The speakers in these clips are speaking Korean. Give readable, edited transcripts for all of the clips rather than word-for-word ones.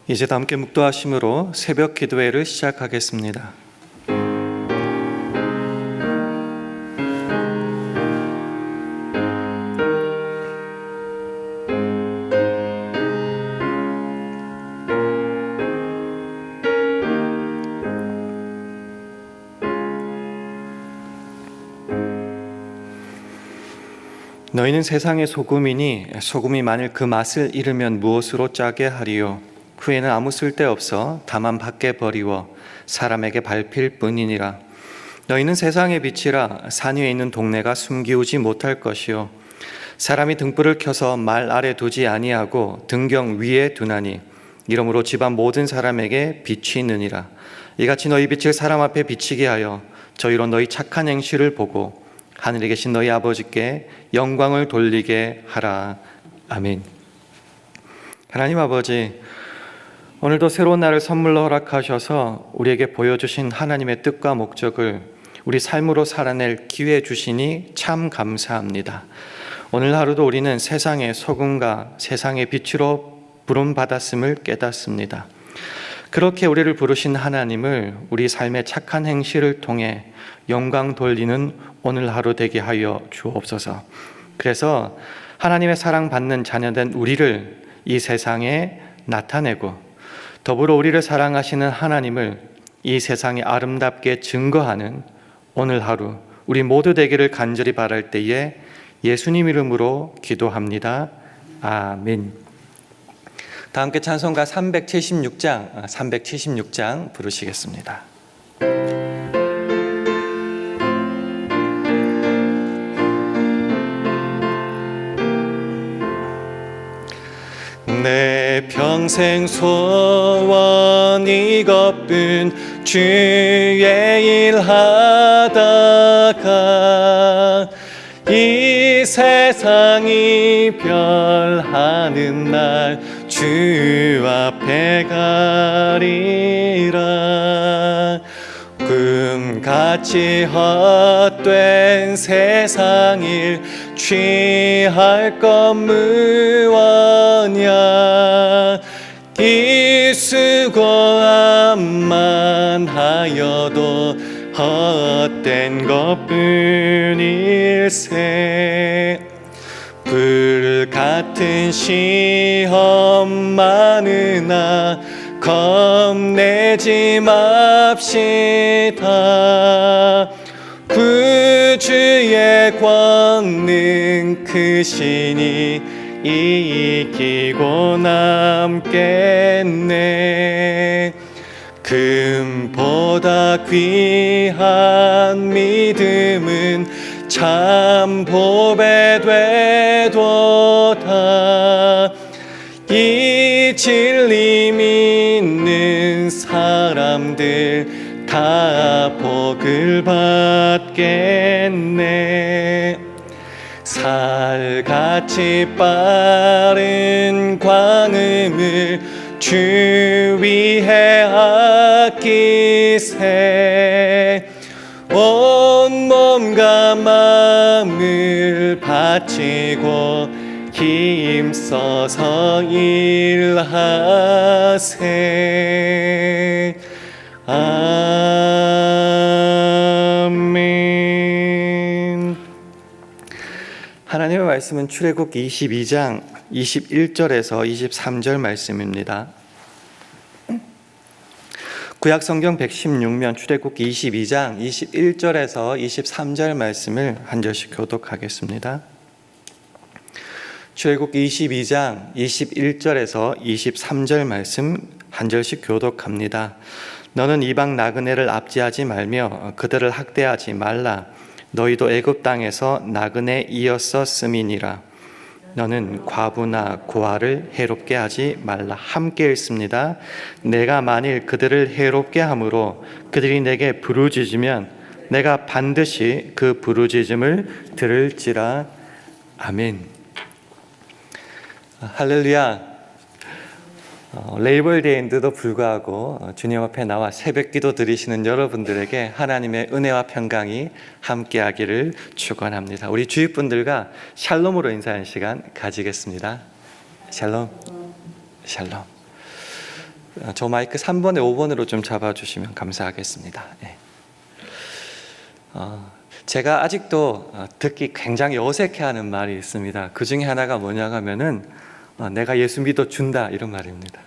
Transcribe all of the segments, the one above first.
이제 다 함께 묵도하심으로 새벽 기도회를 시작하겠습니다. 너희는 세상의 소금이니 소금이 만일 그 맛을 잃으면 무엇으로 짜게 하리요? 후에는 아무 쓸데없어 다만 밖에 버리워 사람에게 밟힐 뿐이니라. 너희는 세상의 빛이라. 산 위에 있는 동네가 숨기우지 못할 것이요 사람이 등불을 켜서 말 아래 두지 아니하고 등경 위에 두나니 이러므로 집안 모든 사람에게 빛이 있느니라. 이같이 너희 빛을 사람 앞에 비치게 하여 저희로 너희 착한 행실을 보고 하늘에 계신 너희 아버지께 영광을 돌리게 하라. 아멘. 하나님 아버지, 오늘도 새로운 날을 선물로 허락하셔서 우리에게 보여주신 하나님의 뜻과 목적을 우리 삶으로 살아낼 기회 주시니 참 감사합니다. 오늘 하루도 우리는 세상의 소금과 세상의 빛으로 부름받았음을 깨닫습니다. 그렇게 우리를 부르신 하나님을 우리 삶의 착한 행실을 통해 영광 돌리는 오늘 하루 되게 하여 주옵소서. 그래서 하나님의 사랑받는 자녀된 우리를 이 세상에 나타내고 더불어 우리를 사랑하시는 하나님을 이 세상에 아름답게 증거하는 오늘 하루 우리 모두 되기를 간절히 바랄 때에 예수님 이름으로 기도합니다. 아멘. 다 함께 찬송가 376장 부르시겠습니다. 내 평생 소원 이것뿐 주의 일 하다가 이 세상 이별하는 날 주 앞에 가리라. 꿈같이 헛된 세상 일 취할 것 무엇냐. 이 수고함만 하여도 헛된 것뿐일세. 불같은 시험 많으나 겁내지 맙시다. 구주의 권능 크시니 이기고 남겠네. 금보다 귀한 믿음은 참 보배 되도다. 이 진리 믿는 사람들 다 복을 받겠네. 살같이 빠른 광음을 주 위해 아끼세. 온 몸과 마음을 바치고 힘써서 일하세. 아멘. 하나님의 말씀은 출애굽 22장 21절에서 23절 말씀입니다. 구약성경 116면 출애굽 22장 21절에서 23절 말씀을 한 절씩 교독하겠습니다. 출애굽 22장 21절에서 23절 말씀 한 절씩 교독합니다. 너는 이방 나그네를 압제하지 말며 그들을 학대하지 말라. 너희도 애굽 땅에서 나그네 이었었음이니라. 너는 과부나 고아를 해롭게 하지 말라. 함께 읽습니다. 내가 만일 그들을 해롭게 함으로 그들이 내게 부르짖으면 내가 반드시 그 부르짖음을 들을지라. 아멘. 할렐루야. 레이벌데이인데도 불구하고 주님 앞에 나와 새벽 기도 드리시는 여러분들에게 하나님의 은혜와 평강이 함께하기를 축원합니다. 우리 주위 분들과 샬롬으로 인사하는 시간 가지겠습니다. 샬롬, 샬롬. 저 마이크 3번에 5번으로 좀 잡아주시면 감사하겠습니다. 네. 제가 아직도 듣기 굉장히 어색해하는 말이 있습니다. 그 중에 하나가 뭐냐 하면은 내가 예수 믿어준다 이런 말입니다.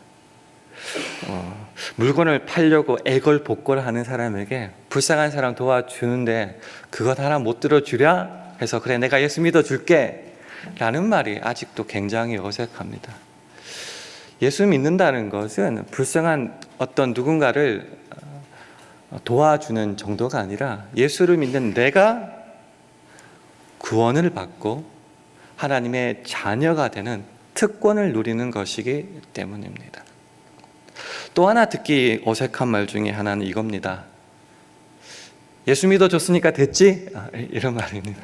물건을 팔려고 애걸복걸하는 사람에게 불쌍한 사람 도와주는데 그것 하나 못 들어주랴 해서 그래 내가 예수 믿어줄게 라는 말이 아직도 굉장히 어색합니다. 예수 믿는다는 것은 불쌍한 어떤 누군가를 도와주는 정도가 아니라 예수를 믿는 내가 구원을 받고 하나님의 자녀가 되는 특권을 누리는 것이기 때문입니다. 또 하나 듣기 어색한 말 중에 하나는 이겁니다. 예수 믿어줬으니까 됐지? 이런 말입니다.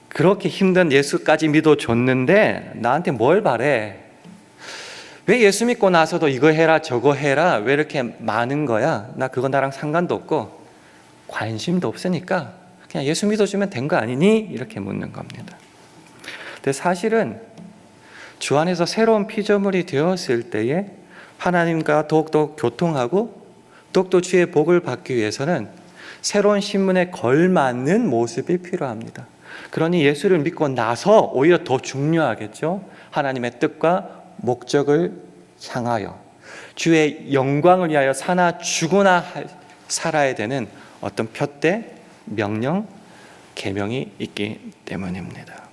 그렇게 힘든 예수까지 믿어줬는데 나한테 뭘 바래? 왜 예수 믿고 나서도 이거 해라 저거 해라 왜 이렇게 많은 거야? 나 그건 나랑 상관도 없고 관심도 없으니까 그냥 예수 믿어주면 된 거 아니니? 이렇게 묻는 겁니다. 근데 사실은 주 안에서 새로운 피조물이 되었을 때에 하나님과 더욱더 교통하고 더욱더 주의 복을 받기 위해서는 새로운 신분에 걸맞는 모습이 필요합니다. 그러니 예수를 믿고 나서 오히려 더 중요하겠죠. 하나님의 뜻과 목적을 향하여 주의 영광을 위하여 사나 죽으나 살아야 되는 어떤 표대, 명령, 계명이 있기 때문입니다.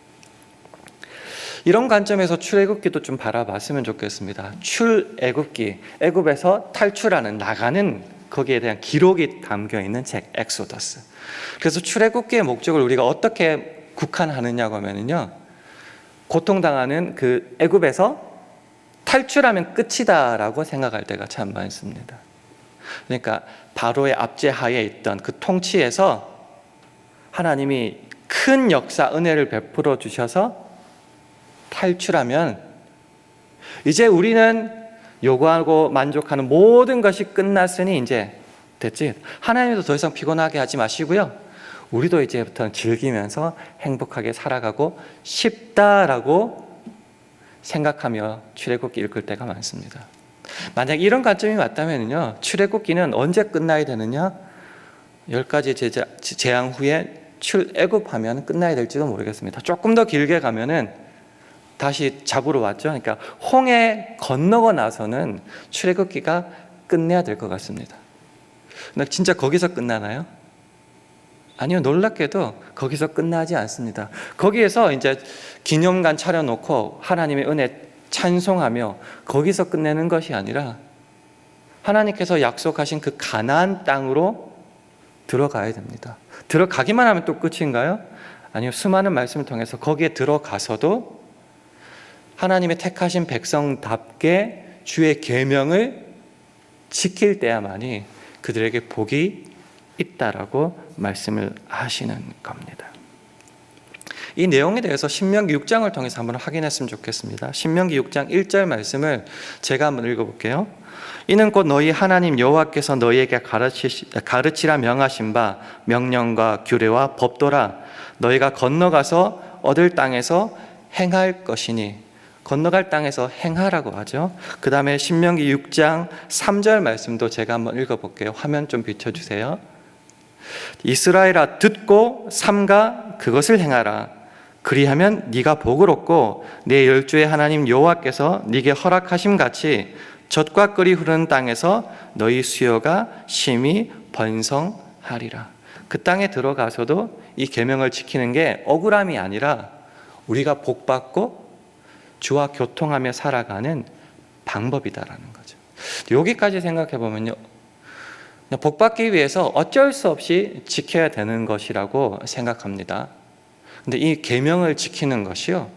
이런 관점에서 출애굽기도 좀 바라봤으면 좋겠습니다. 출애굽기, 애굽에서 탈출하는 나가는 거기에 대한 기록이 담겨 있는 책 엑소더스. 그래서 출애굽기의 목적을 우리가 어떻게 국한하느냐고 하면요, 고통당하는 그 애굽에서 탈출하면 끝이다라고 생각할 때가 참 많습니다. 그러니까 바로의 압제하에 있던 그 통치에서 하나님이 큰 역사 은혜를 베풀어 주셔서 탈출하면 이제 우리는 요구하고 만족하는 모든 것이 끝났으니 이제 됐지. 하나님도 더 이상 피곤하게 하지 마시고요. 우리도 이제부터 즐기면서 행복하게 살아가고 싶다라고 생각하며 출애굽기 읽을 때가 많습니다. 만약 이런 관점이 맞다면요, 출애굽기는 언제 끝나야 되느냐? 10가지 재앙 후에 출애굽하면 끝나야 될지도 모르겠습니다. 조금 더 길게 가면은 다시 잡으러 왔죠. 그러니까 홍해 건너고 나서는 출애굽기가 끝내야 될 것 같습니다. 근데 진짜 거기서 끝나나요? 아니요, 놀랍게도 거기서 끝나지 않습니다. 거기에서 이제 기념관 차려놓고 하나님의 은혜 찬송하며 거기서 끝내는 것이 아니라 하나님께서 약속하신 그 가나안 땅으로 들어가야 됩니다. 들어가기만 하면 또 끝인가요? 아니요, 수많은 말씀을 통해서 거기에 들어가서도 하나님의 택하신 백성답게 주의 계명을 지킬 때야만이 그들에게 복이 있다라고 말씀을 하시는 겁니다. 이 내용에 대해서 신명기 6장을 통해서 한번 확인했으면 좋겠습니다. 신명기 6장 1절 말씀을 제가 한번 읽어볼게요. 이는 곧 너희 하나님 여호와께서 너희에게 가르치라 명하신 바 명령과 규례와 법도라. 너희가 건너가서 얻을 땅에서 행할 것이니. 건너갈 땅에서 행하라고 하죠. 그 다음에 신명기 6장 3절 말씀도 제가 한번 읽어볼게요. 화면 좀 비춰주세요. 이스라엘아 듣고 삼가 그것을 행하라. 그리하면 네가 복을 얻고 내 열조의 하나님 여호와께서 네게 허락하심 같이 젖과 꿀이 흐르는 땅에서 너희 수요가 심히 번성하리라. 그 땅에 들어가서도 이 계명을 지키는 게 억울함이 아니라 우리가 복받고 주와 교통하며 살아가는 방법이다라는 거죠. 여기까지 생각해 보면요, 복받기 위해서 어쩔 수 없이 지켜야 되는 것이라고 생각합니다. 근데 이 계명을 지키는 것이요,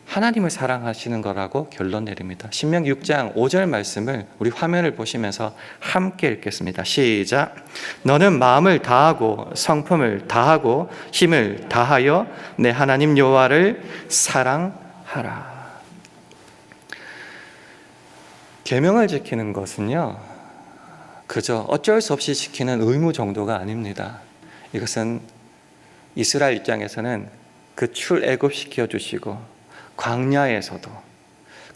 하나님을 사랑하시는 거라고 결론 내립니다. 신명기 6장 5절 말씀을 우리 화면을 보시면서 함께 읽겠습니다. 시작. 너는 마음을 다하고 성품을 다하고 힘을 다하여 내 하나님 여호와를 사랑하라. 계명을 지키는 것은요, 그저 어쩔 수 없이 지키는 의무 정도가 아닙니다. 이것은 이스라엘 입장에서는 그 출애굽시켜 주시고 광야에서도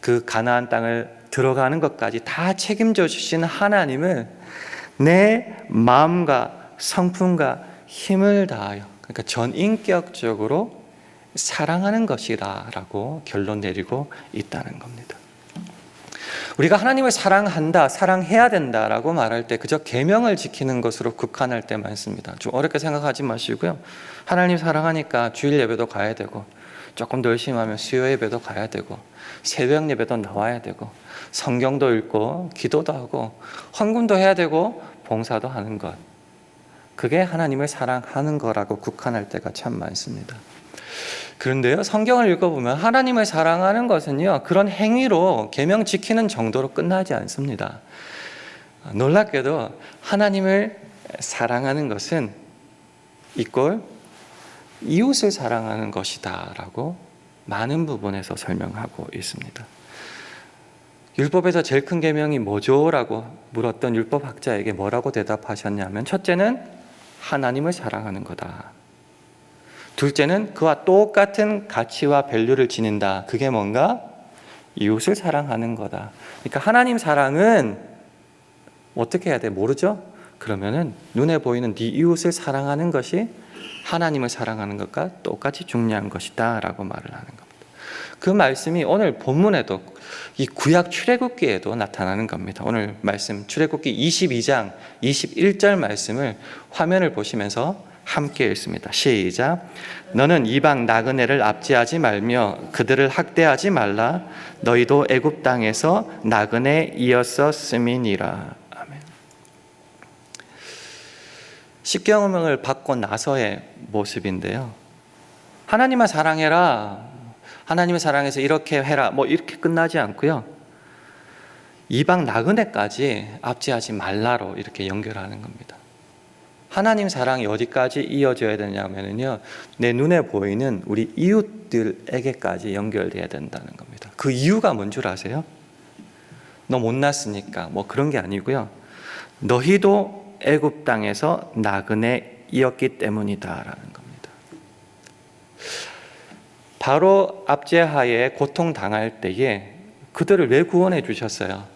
그 가나안 땅을 들어가는 것까지 다 책임져 주시는 하나님을 내 마음과 성품과 힘을 다하여, 그러니까 전인격적으로 사랑하는 것이다라고 결론 내리고 있다는 겁니다. 우리가 하나님을 사랑한다, 사랑해야 된다라고 말할 때 그저 계명을 지키는 것으로 국한할 때 많습니다. 좀 어렵게 생각하지 마시고요. 하나님 사랑하니까 주일 예배도 가야 되고, 조금 더 열심히 하면 수요 예배도 가야 되고, 새벽 예배도 나와야 되고, 성경도 읽고 기도도 하고 헌금도 해야 되고 봉사도 하는 것, 그게 하나님을 사랑하는 거라고 국한할 때가 참 많습니다. 그런데요, 성경을 읽어보면 하나님을 사랑하는 것은요, 그런 행위로 계명 지키는 정도로 끝나지 않습니다. 놀랍게도 하나님을 사랑하는 것은 이꼴 이웃을 사랑하는 것이다 라고 많은 부분에서 설명하고 있습니다. 율법에서 제일 큰 계명이 뭐죠? 라고 물었던 율법학자에게 뭐라고 대답하셨냐면, 첫째는 하나님을 사랑하는 거다. 둘째는 그와 똑같은 가치와 밸류를 지닌다. 그게 뭔가? 이웃을 사랑하는 거다. 그러니까 하나님 사랑은 어떻게 해야 돼? 모르죠? 그러면은 눈에 보이는 네 이웃을 사랑하는 것이 하나님을 사랑하는 것과 똑같이 중요한 것이다 라고 말을 하는 겁니다. 그 말씀이 오늘 본문에도, 이 구약 출애굽기에도 나타나는 겁니다. 오늘 말씀 출애굽기 22장 21절 말씀을 화면을 보시면서 함께 읽습니다. 시작. 너는 이방 나그네를 압제하지 말며 그들을 학대하지 말라. 너희도 애굽 땅에서 나그네이었었음이니라. 아멘. 십계명을 받고 나서의 모습인데요, 하나님을 사랑해라, 하나님을 사랑해서 이렇게 해라, 뭐 이렇게 끝나지 않고요, 이방 나그네까지 압제하지 말라로 이렇게 연결하는 겁니다. 하나님 사랑이 어디까지 이어져야 되냐면요, 내 눈에 보이는 우리 이웃들에게까지 연결돼야 된다는 겁니다. 그 이유가 뭔 줄 아세요? 너 못났으니까 뭐 그런 게 아니고요, 너희도 애굽 땅에서 나그네이었기 때문이다라는 겁니다. 바로 압제하에 고통당할 때에 그들을 왜 구원해 주셨어요?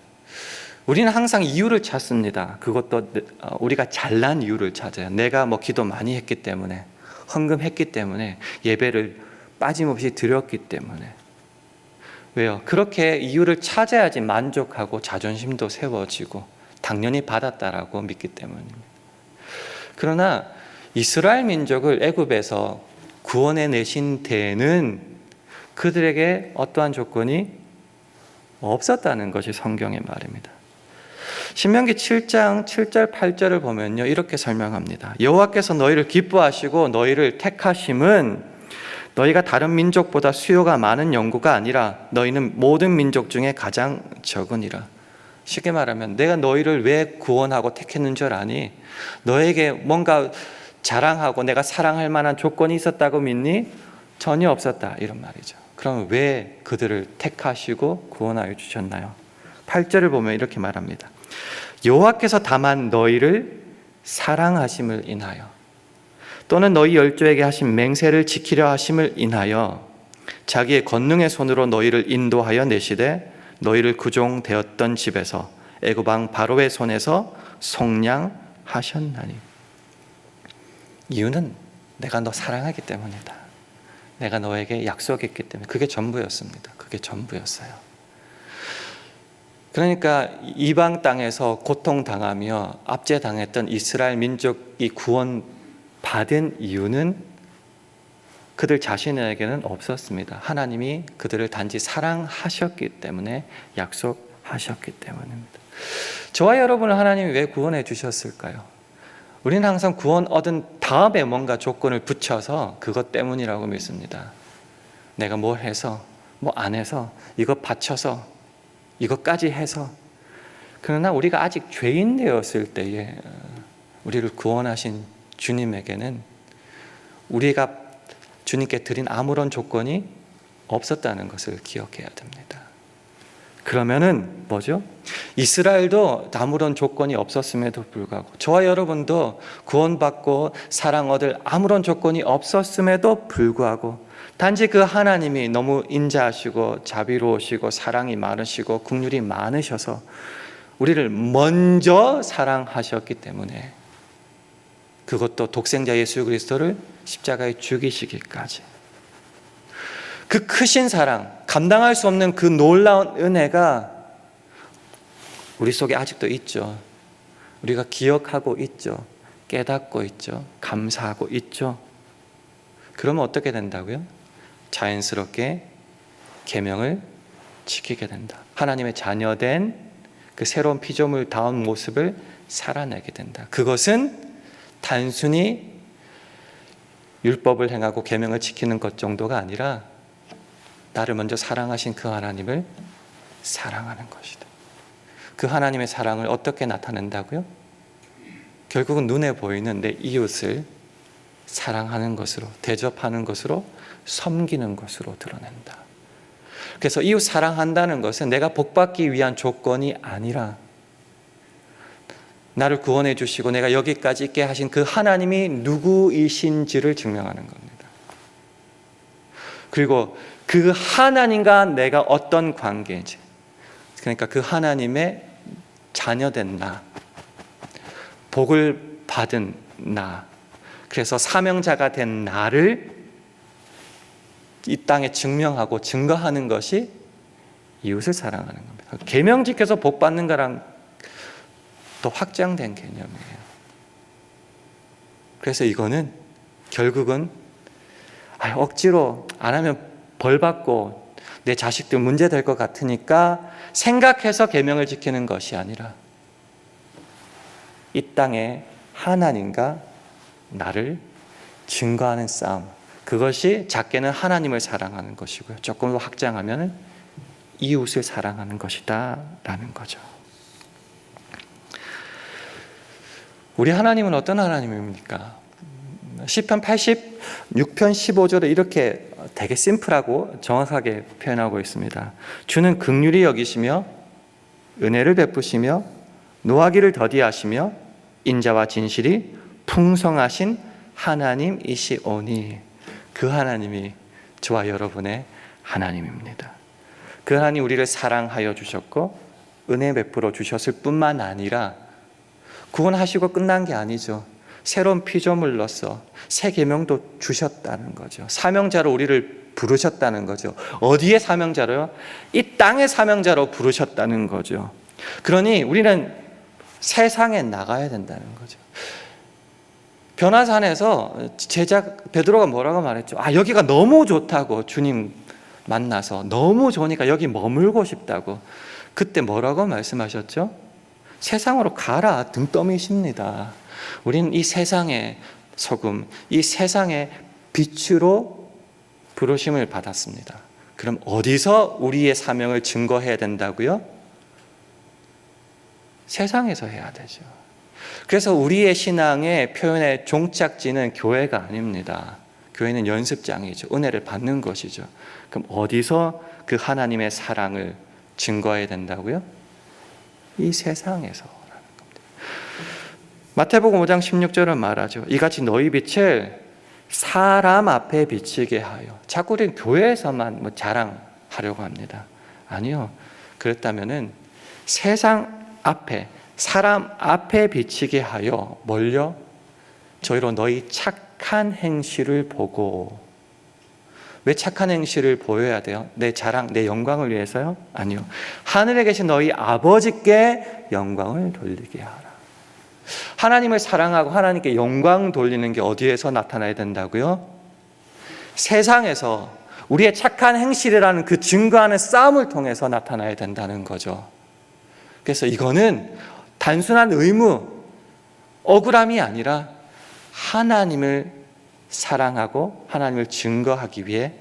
우리는 항상 이유를 찾습니다. 그것도 우리가 잘난 이유를 찾아요. 내가 뭐 기도 많이 했기 때문에, 헌금했기 때문에, 예배를 빠짐없이 드렸기 때문에. 왜요? 그렇게 이유를 찾아야지 만족하고 자존심도 세워지고 당연히 받았다라고 믿기 때문입니다. 그러나 이스라엘 민족을 애굽에서 구원해 내신 때에는 그들에게 어떠한 조건이 없었다는 것이 성경의 말입니다. 신명기 7장 7절 8절을 보면요, 이렇게 설명합니다. 여호와께서 너희를 기뻐하시고 너희를 택하심은 너희가 다른 민족보다 수요가 많은 연고가 아니라 너희는 모든 민족 중에 가장 적으니라. 쉽게 말하면 내가 너희를 왜 구원하고 택했는 줄 아니? 너에게 뭔가 자랑하고 내가 사랑할 만한 조건이 있었다고 믿니? 전혀 없었다, 이런 말이죠. 그럼 왜 그들을 택하시고 구원하여 주셨나요? 8절을 보면 이렇게 말합니다. 여호와께서 다만 너희를 사랑하심을 인하여, 또는 너희 열조에게 하신 맹세를 지키려 하심을 인하여 자기의 권능의 손으로 너희를 인도하여 내시되 너희를 구종되었던 집에서 애굽 왕 바로의 손에서 속량하셨나니. 이유는 내가 너 사랑하기 때문이다. 내가 너에게 약속했기 때문에. 그게 전부였습니다. 그게 전부였어요. 그러니까 이방 땅에서 고통당하며 압제당했던 이스라엘 민족이 구원받은 이유는 그들 자신에게는 없었습니다. 하나님이 그들을 단지 사랑하셨기 때문에, 약속하셨기 때문입니다. 저와 여러분을 하나님이 왜 구원해 주셨을까요? 우리는 항상 구원 얻은 다음에 뭔가 조건을 붙여서 그것 때문이라고 믿습니다. 내가 뭘 해서, 뭐 안 해서, 이거 바쳐서, 이것까지 해서. 그러나 우리가 아직 죄인 되었을 때에 우리를 구원하신 주님에게는 우리가 주님께 드린 아무런 조건이 없었다는 것을 기억해야 됩니다. 그러면은 뭐죠? 이스라엘도 아무런 조건이 없었음에도 불구하고, 저와 여러분도 구원받고 사랑 얻을 아무런 조건이 없었음에도 불구하고, 단지 그 하나님이 너무 인자하시고 자비로우시고 사랑이 많으시고 긍휼이 많으셔서 우리를 먼저 사랑하셨기 때문에, 그것도 독생자 예수 그리스도를 십자가에 죽이시기까지, 그 크신 사랑, 감당할 수 없는 그 놀라운 은혜가 우리 속에 아직도 있죠. 우리가 기억하고 있죠. 깨닫고 있죠. 감사하고 있죠. 그러면 어떻게 된다고요? 자연스럽게 계명을 지키게 된다. 하나님의 자녀된 그 새로운 피조물다운 모습을 살아내게 된다. 그것은 단순히 율법을 행하고 계명을 지키는 것 정도가 아니라 나를 먼저 사랑하신 그 하나님을 사랑하는 것이다. 그 하나님의 사랑을 어떻게 나타낸다고요? 결국은 눈에 보이는 내 이웃을 사랑하는 것으로, 대접하는 것으로, 섬기는 것으로 드러낸다. 그래서 이웃 사랑한다는 것은 내가 복받기 위한 조건이 아니라 나를 구원해 주시고 내가 여기까지 있게 하신 그 하나님이 누구이신지를 증명하는 겁니다. 그리고 그 하나님과 내가 어떤 관계인지, 그러니까 그 하나님의 자녀된 나, 복을 받은 나, 그래서 사명자가 된 나를 이 땅에 증명하고 증거하는 것이 이웃을 사랑하는 겁니다. 계명 지켜서 복 받는 거랑 또 확장된 개념이에요. 그래서 이거는 결국은 억지로 안 하면 벌 받고 내 자식들 문제 될 것 같으니까 생각해서 계명을 지키는 것이 아니라 이 땅에 하나님과 나를 증거하는 싸움, 그것이 작게는 하나님을 사랑하는 것이고요, 조금 더 확장하면 이웃을 사랑하는 것이다 라는 거죠. 우리 하나님은 어떤 하나님입니까? 시편 86편 15절에 이렇게 되게 심플하고 정확하게 표현하고 있습니다. 주는 긍휼히 여기시며 은혜를 베푸시며 노하기를 더디하시며 인자와 진실이 풍성하신 하나님이시오니, 그 하나님이 저와 여러분의 하나님입니다. 그 하나님 우리를 사랑하여 주셨고 은혜 베풀어 주셨을 뿐만 아니라 구원하시고 끝난 게 아니죠. 새로운 피조물로서 새 계명도 주셨다는 거죠. 사명자로 우리를 부르셨다는 거죠. 어디의 사명자로요? 이 땅의 사명자로 부르셨다는 거죠. 그러니 우리는 세상에 나가야 된다는 거죠. 변화산에서 제자 베드로가 뭐라고 말했죠? 여기가 너무 좋다고, 주님 만나서 너무 좋으니까 여기 머물고 싶다고. 그때 뭐라고 말씀하셨죠? 세상으로 가라, 등 떠미십니다. 우리는 이 세상의 소금, 이 세상의 빛으로 부르심을 받았습니다. 그럼 어디서 우리의 사명을 증거해야 된다고요? 세상에서 해야 되죠. 그래서 우리의 신앙의 표현의 종착지는 교회가 아닙니다. 교회는 연습장이죠. 은혜를 받는 것이죠. 그럼 어디서 그 하나님의 사랑을 증거해야 된다고요? 이 세상에서라는 겁니다. 마태복음 5장 16절은 말하죠. 이같이 너희 빛을 사람 앞에 비치게 하여. 자꾸 우리는 교회에서만 자랑하려고 합니다. 아니요. 그렇다면은 세상 앞에, 사람 앞에 비치게 하여 뭘요? 저희로 너희 착한 행실을 보고. 왜 착한 행실을 보여야 돼요? 내 자랑, 내 영광을 위해서요? 아니요. 하늘에 계신 너희 아버지께 영광을 돌리게 하라. 하나님을 사랑하고 하나님께 영광 돌리는 게 어디에서 나타나야 된다고요? 세상에서 우리의 착한 행실이라는 그 증거하는 싸움을 통해서 나타나야 된다는 거죠. 그래서 이거는 단순한 의무, 억울함이 아니라 하나님을 사랑하고 하나님을 증거하기 위해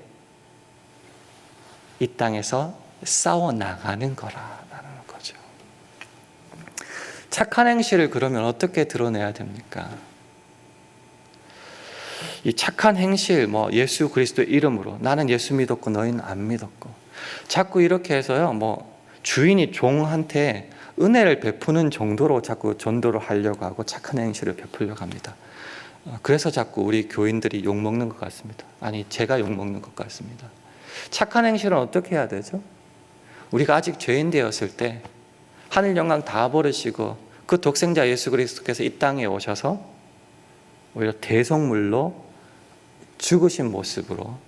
이 땅에서 싸워나가는 거라는 거죠. 착한 행실을 그러면 어떻게 드러내야 됩니까? 이 착한 행실, 예수 그리스도 이름으로 나는 예수 믿었고 너희는 안 믿었고, 자꾸 이렇게 해서요, 주인이 종한테 은혜를 베푸는 정도로 자꾸 전도를 하려고 하고 착한 행실을 베풀려고 합니다. 그래서 자꾸 우리 교인들이 욕먹는 것 같습니다. 아니, 제가 욕먹는 것 같습니다. 착한 행실은 어떻게 해야 되죠? 우리가 아직 죄인 되었을 때 하늘 영광 다 버리시고 그 독생자 예수 그리스도께서 이 땅에 오셔서 오히려 대성물로 죽으신 모습으로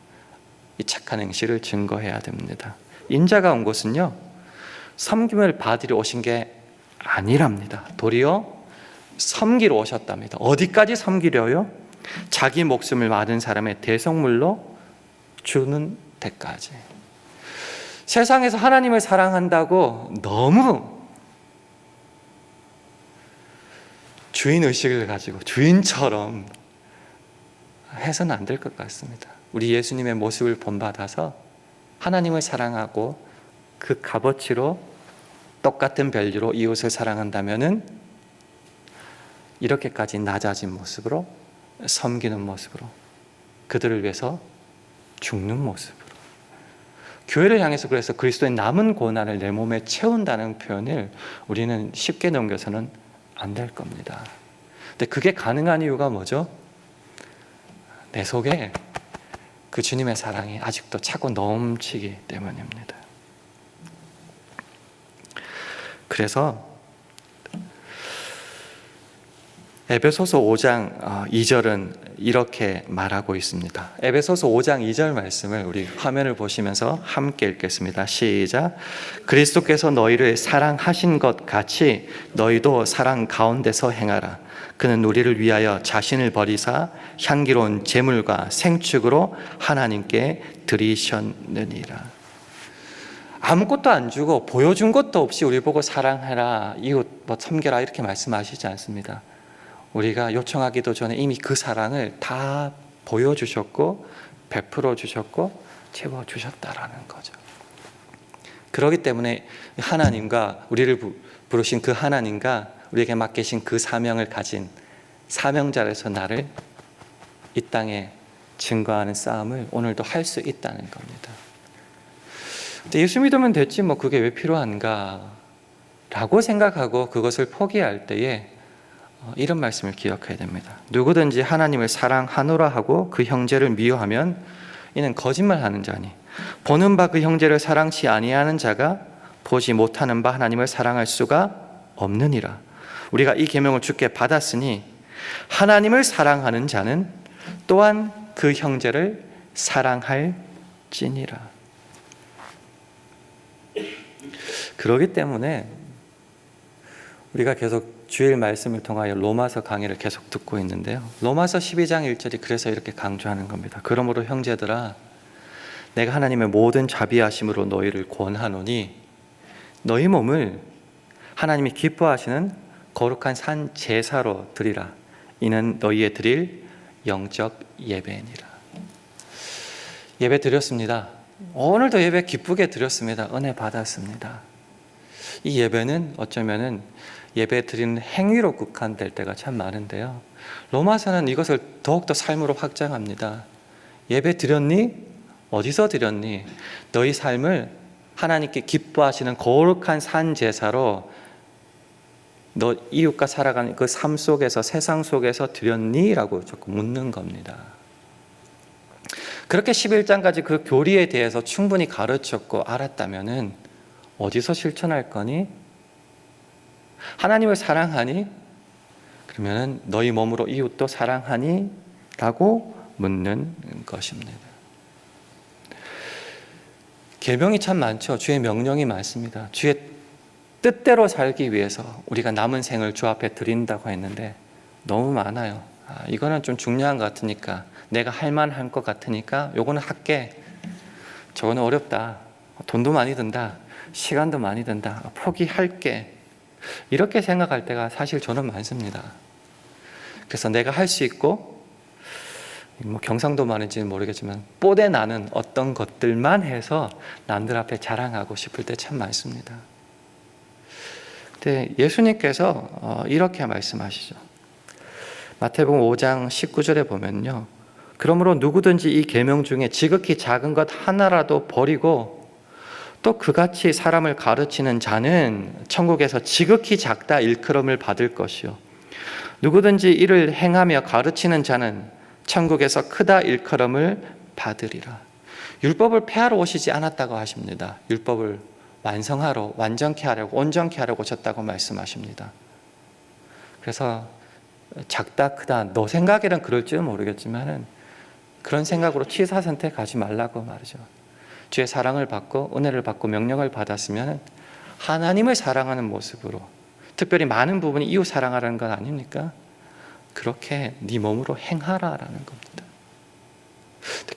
이 착한 행실을 증거해야 됩니다. 인자가 온 것은요, 섬김을 받으러 오신 게 아니랍니다. 도리어 섬기러 오셨답니다. 어디까지 섬기려요? 자기 목숨을 맞은 사람의 대성물로 주는 데까지. 세상에서 하나님을 사랑한다고 너무 주인의식을 가지고 주인처럼 해서는 안 될 것 같습니다. 우리 예수님의 모습을 본받아서 하나님을 사랑하고 그 값어치로 똑같은 밸류로 이웃을 사랑한다면은 이렇게까지 낮아진 모습으로, 섬기는 모습으로, 그들을 위해서 죽는 모습으로, 교회를 향해서 그래서 그리스도의 남은 고난을 내 몸에 채운다는 표현을 우리는 쉽게 넘겨서는 안 될 겁니다. 근데 그게 가능한 이유가 뭐죠? 내 속에 그 주님의 사랑이 아직도 차고 넘치기 때문입니다. 그래서 에베소서 5장 2절은 이렇게 말하고 있습니다. 에베소서 5장 2절 말씀을 우리 화면을 보시면서 함께 읽겠습니다. 시작. 그리스도께서 너희를 사랑하신 것 같이 너희도 사랑 가운데서 행하라. 그는 우리를 위하여 자신을 버리사 향기로운 제물과 생축으로 하나님께 드리셨느니라. 아무것도 안 주고 보여준 것도 없이 우리 보고 사랑해라, 이웃 섬겨라 이렇게 말씀하시지 않습니다. 우리가 요청하기도 전에 이미 그 사랑을 다 보여주셨고 베풀어 주셨고 채워주셨다라는 거죠. 그렇기 때문에 하나님과 우리를 부르신 그 하나님과 우리에게 맡기신 그 사명을 가진 사명자로서 나를 이 땅에 증거하는 싸움을 오늘도 할 수 있다는 겁니다. 근데 예수 믿으면 됐지 뭐 그게 왜 필요한가 라고 생각하고 그것을 포기할 때에 이런 말씀을 기억해야 됩니다. 누구든지 하나님을 사랑하노라 하고 그 형제를 미워하면 이는 거짓말하는 자니 보는 바 그 형제를 사랑치 아니하는 자가 보지 못하는 바 하나님을 사랑할 수가 없느니라. 우리가 이 계명을 주께 받았으니 하나님을 사랑하는 자는 또한 그 형제를 사랑할지니라. 그렇기 때문에 우리가 계속 주일 말씀을 통하여 로마서 강의를 계속 듣고 있는데요. 로마서 12장 1절이 그래서 이렇게 강조하는 겁니다. 그러므로 형제들아, 내가 하나님의 모든 자비하심으로 너희를 권하노니 너희 몸을 하나님이 기뻐하시는 거룩한 산 제사로 드리라. 이는 너희의 드릴 영적 예배니라. 예배 드렸습니다. 오늘도 예배 기쁘게 드렸습니다. 은혜 받았습니다. 이 예배는 어쩌면은 예배 드리는 행위로 국한될 때가 참 많은데요. 로마서는 이것을 더욱더 삶으로 확장합니다. 예배 드렸니? 어디서 드렸니? 너희 삶을 하나님께 기뻐하시는 거룩한 산 제사로 너 이웃과 살아가는 그 삶 속에서 세상 속에서 드렸니? 라고 자꾸 묻는 겁니다. 그렇게 11장까지 그 교리에 대해서 충분히 가르쳤고 알았다면은 어디서 실천할 거니? 하나님을 사랑하니? 그러면은 너희 몸으로 이웃도 사랑하니? 라고 묻는 것입니다. 계명이 참 많죠. 주의 명령이 많습니다. 주의 뜻대로 살기 위해서 우리가 남은 생을 주 앞에 드린다고 했는데 너무 많아요. 이거는 좀 중요한 것 같으니까, 내가 할 만한 것 같으니까 요거는 할게. 저거는 어렵다. 돈도 많이 든다. 시간도 많이 든다. 포기할게. 이렇게 생각할 때가 사실 저는 많습니다. 그래서 내가 할 수 있고 뭐 경상도 말인지는 모르겠지만 뽀대 나는 어떤 것들만 해서 남들 앞에 자랑하고 싶을 때 참 많습니다. 근데 예수님께서 이렇게 말씀하시죠. 마태복음 5장 19절에 보면요, 그러므로 누구든지 이 계명 중에 지극히 작은 것 하나라도 버리고 또 그같이 사람을 가르치는 자는 천국에서 지극히 작다 일컬음을 받을 것이요 누구든지 이를 행하며 가르치는 자는 천국에서 크다 일컬음을 받으리라. 율법을 폐하러 오시지 않았다고 하십니다. 율법을 완성하러, 완전케 하려고, 온전케 하려고 오셨다고 말씀하십니다. 그래서 작다 크다 너 생각에는 그럴지는 모르겠지만 그런 생각으로 취사 선택하지 말라고 말이죠. 주의 사랑을 받고 은혜를 받고 명령을 받았으면 하나님을 사랑하는 모습으로, 특별히 많은 부분이 이웃 사랑하라는 건 아닙니까? 그렇게 네 몸으로 행하라라는 겁니다.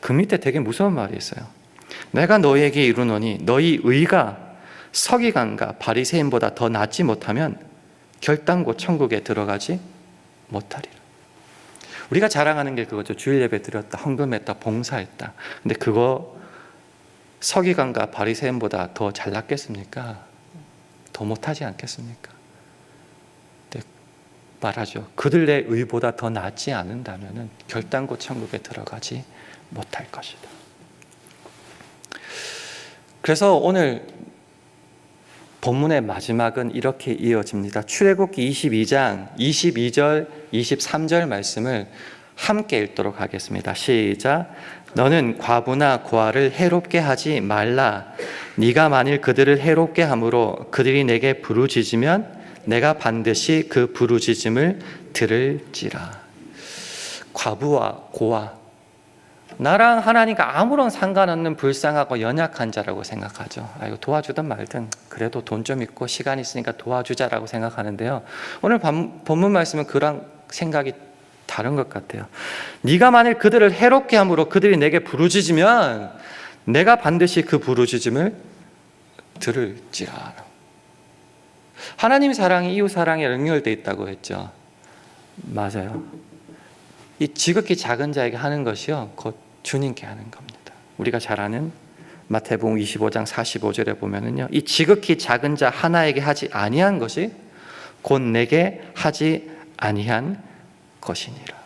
그 밑에 되게 무서운 말이 있어요. 내가 너희에게 이르노니 너희 의가 서기관과 바리새인보다 더 낫지 못하면 결단코 천국에 들어가지 못하리라. 우리가 자랑하는 게 그거죠. 주일 예배 드렸다, 헌금했다, 봉사했다. 근데 그거 서기관과 바리새인보다 더 잘났겠습니까? 더 못하지 않겠습니까? 근데 말하죠. 그들의 의보다 더 낫지 않는다면 결단코 천국에 들어가지 못할 것이다. 그래서 오늘 본문의 마지막은 이렇게 이어집니다. 출애굽기 22장 22절 23절 말씀을 함께 읽도록 하겠습니다. 시작. 너는 과부나 고아를 해롭게 하지 말라. 네가 만일 그들을 해롭게 함으로 그들이 내게 부르짖으면 내가 반드시 그 부르짖음을 들을지라. 과부와 고아, 나랑 하나님과 아무런 상관없는 불쌍하고 연약한 자라고 생각하죠. 이거 도와주든 말든 그래도 돈 좀 있고 시간 있으니까 도와주자라고 생각하는데요. 오늘 본문 말씀은 그런 생각이 다른 것 같아요. 네가 만일 그들을 해롭게 함으로 그들이 내게 부르짖으면 내가 반드시 그 부르짖음을 들을지라. 하나님 사랑이 이웃 사랑에 연결되어 있다고 했죠. 맞아요. 이 지극히 작은 자에게 하는 것이요 곧 주님께 하는 겁니다. 우리가 잘 아는 마태복음 25장 45절에 보면은요, 이 지극히 작은 자 하나에게 하지 아니한 것이 곧 내게 하지 아니한 것이니라.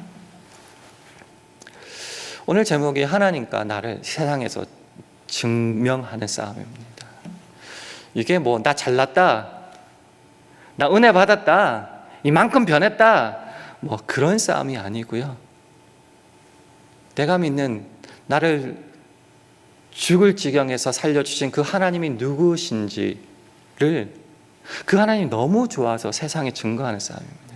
오늘 제목이 하나님과 나를 세상에서 증명하는 싸움입니다. 이게 뭐 나 잘났다, 나 은혜 받았다, 이만큼 변했다, 뭐 그런 싸움이 아니고요. 내가 믿는 나를 죽을 지경에서 살려주신 그 하나님이 누구신지를 그 하나님이 너무 좋아서 세상에 증거하는 싸움입니다.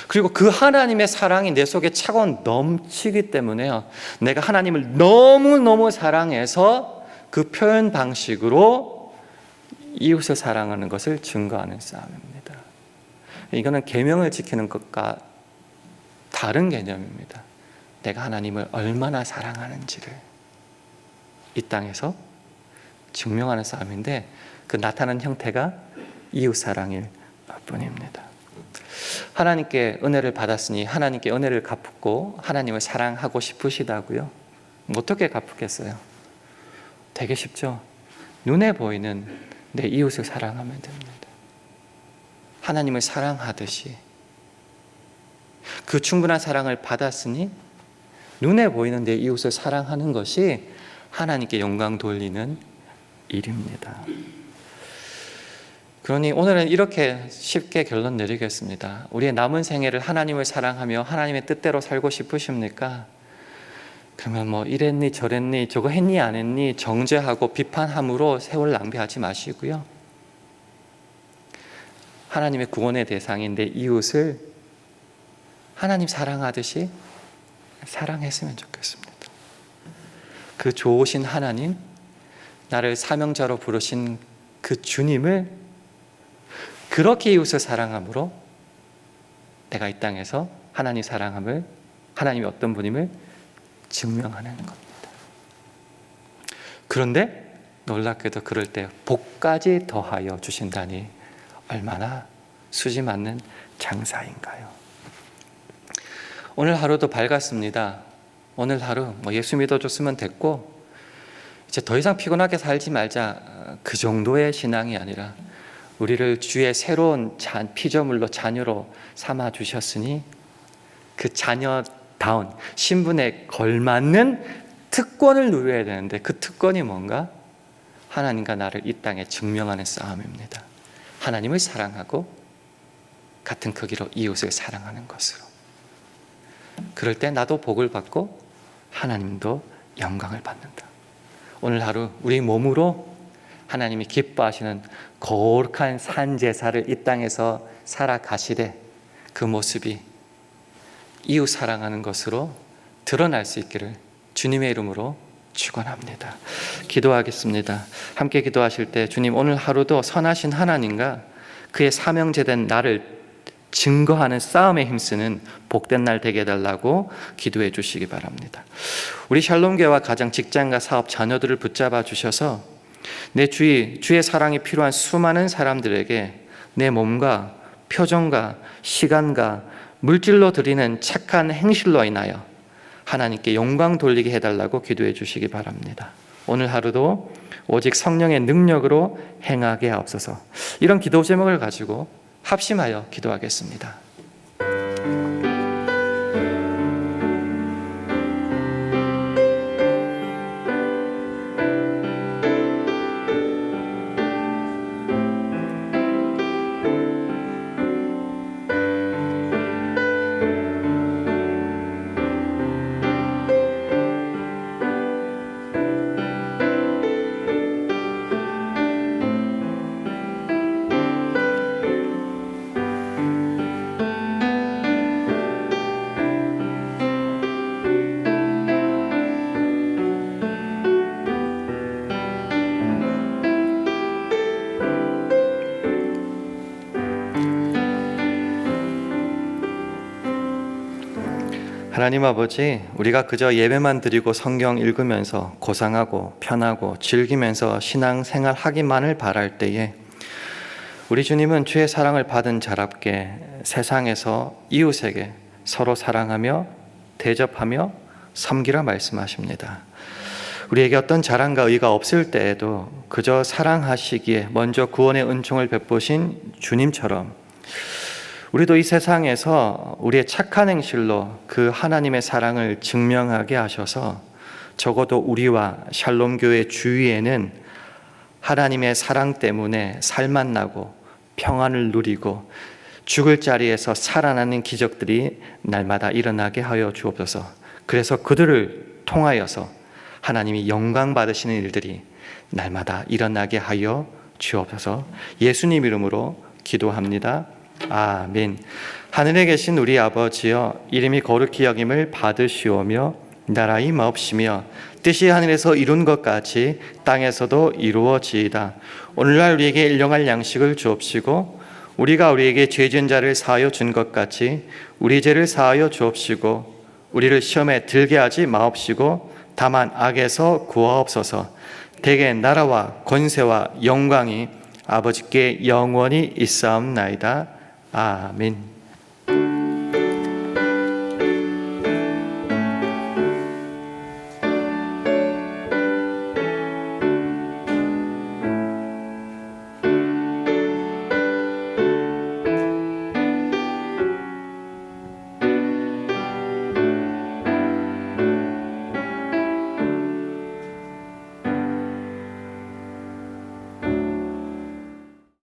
그리고 그 하나님의 사랑이 내 속에 차고 넘치기 때문에요, 내가 하나님을 너무너무 사랑해서 그 표현 방식으로 이웃을 사랑하는 것을 증거하는 싸움입니다. 이거는 계명을 지키는 것과 다른 개념입니다. 내가 하나님을 얼마나 사랑하는지를 이 땅에서 증명하는 싸움인데 그 나타나는 형태가 이웃사랑일 뿐입니다. 하나님께 은혜를 받았으니 하나님께 은혜를 갚고 하나님을 사랑하고 싶으시다고요? 어떻게 갚겠어요? 되게 쉽죠. 눈에 보이는 내 이웃을 사랑하면 됩니다. 하나님을 사랑하듯이 그 충분한 사랑을 받았으니 눈에 보이는 내 이웃을 사랑하는 것이 하나님께 영광 돌리는 일입니다. 그러니 오늘은 이렇게 쉽게 결론 내리겠습니다. 우리의 남은 생애를 하나님을 사랑하며 하나님의 뜻대로 살고 싶으십니까? 그러면 뭐 이랬니 저랬니 저거 했니 안 했니 정죄하고 비판함으로 세월 낭비하지 마시고요. 하나님의 구원의 대상인 내 이웃을 하나님 사랑하듯이 사랑했으면 좋겠습니다. 그 좋으신 하나님, 나를 사명자로 부르신 그 주님을 그렇게 이웃을 사랑함으로 내가 이 땅에서 하나님 사랑함을, 하나님이 어떤 분임을 증명하는 겁니다. 그런데 놀랍게도 그럴 때 복까지 더하여 주신다니 얼마나 수지 맞는 장사인가요? 오늘 하루도 밝았습니다. 오늘 하루 예수 믿어줬으면 됐고 이제 더 이상 피곤하게 살지 말자, 그 정도의 신앙이 아니라 우리를 주의 새로운 피조물로 자녀로 삼아 주셨으니 그 자녀다운 신분에 걸맞는 특권을 누려야 되는데 그 특권이 뭔가? 하나님과 나를 이 땅에 증명하는 싸움입니다. 하나님을 사랑하고 같은 크기로 이웃을 사랑하는 것으로. 그럴 때 나도 복을 받고 하나님도 영광을 받는다. 오늘 하루 우리 몸으로 하나님이 기뻐하시는 거룩한 산제사를 이 땅에서 살아가시되 그 모습이 이웃 사랑하는 것으로 드러날 수 있기를 주님의 이름으로 축원합니다. 기도하겠습니다. 함께 기도하실 때 주님, 오늘 하루도 선하신 하나님과 그의 사명제된 나를 증거하는 싸움에 힘쓰는 복된 날 되게 해달라고 기도해 주시기 바랍니다. 우리 샬롬교회와 가정, 직장과 사업, 자녀들을 붙잡아 주셔서 내 주의 사랑이 필요한 수많은 사람들에게 내 몸과 표정과 시간과 물질로 드리는 착한 행실로 인하여 하나님께 영광 돌리게 해달라고 기도해 주시기 바랍니다. 오늘 하루도 오직 성령의 능력으로 행하게 하옵소서. 이런 기도 제목을 가지고 합심하여 기도하겠습니다. 하나님 아버지, 우리가 그저 예배만 드리고 성경 읽으면서 고상하고 편하고 즐기면서 신앙생활 하기만을 바랄 때에 우리 주님은 주의 사랑을 받은 자랍게 세상에서 이웃에게 서로 사랑하며 대접하며 섬기라 말씀하십니다. 우리에게 어떤 자랑과 의가 없을 때에도 그저 사랑하시기에 먼저 구원의 은총을 베푸신 주님처럼 우리도 이 세상에서 우리의 착한 행실로 그 하나님의 사랑을 증명하게 하셔서 적어도 우리와 샬롬교회 주위에는 하나님의 사랑 때문에 살맛나고 평안을 누리고 죽을 자리에서 살아나는 기적들이 날마다 일어나게 하여 주옵소서. 그래서 그들을 통하여서 하나님이 영광 받으시는 일들이 날마다 일어나게 하여 주옵소서. 예수님 이름으로 기도합니다. 아멘. 하늘에 계신 우리 아버지여, 이름이 거룩히 여김을 받으시오며 나라의 임하옵시며 뜻이 하늘에서 이룬 것 같이 땅에서도 이루어지이다. 오늘날 우리에게 일용할 양식을 주옵시고 우리가 우리에게 죄 지은 자를 사하여 준 것 같이 우리 죄를 사하여 주옵시고 우리를 시험에 들게 하지 마옵시고 다만 악에서 구하옵소서. 대개 나라와 권세와 영광이 아버지께 영원히 있사옵나이다. 아멘.